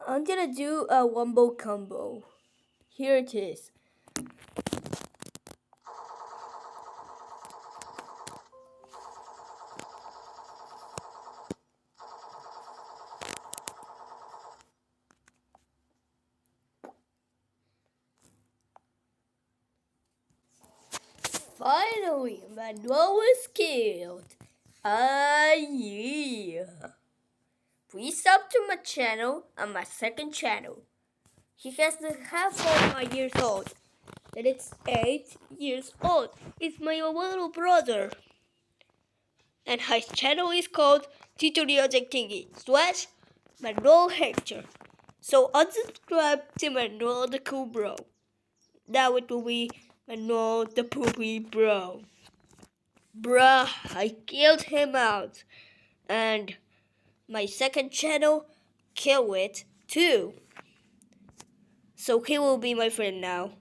I'm gonna do a wombo combo. Here it is. Finally, Manuel was killed. Yeah. Please sub to my channel and my second channel. He has the half of my years old. And it's 8 years old. It's my little brother. And his channel is called Tutorials and Thingy / Manuel Hector. So unsubscribe to Manuel the Cool Bro. Now it will be Manuel the Poopy Bro. Bruh, I killed him out. And my second channel, kill it too. So he will be my friend now.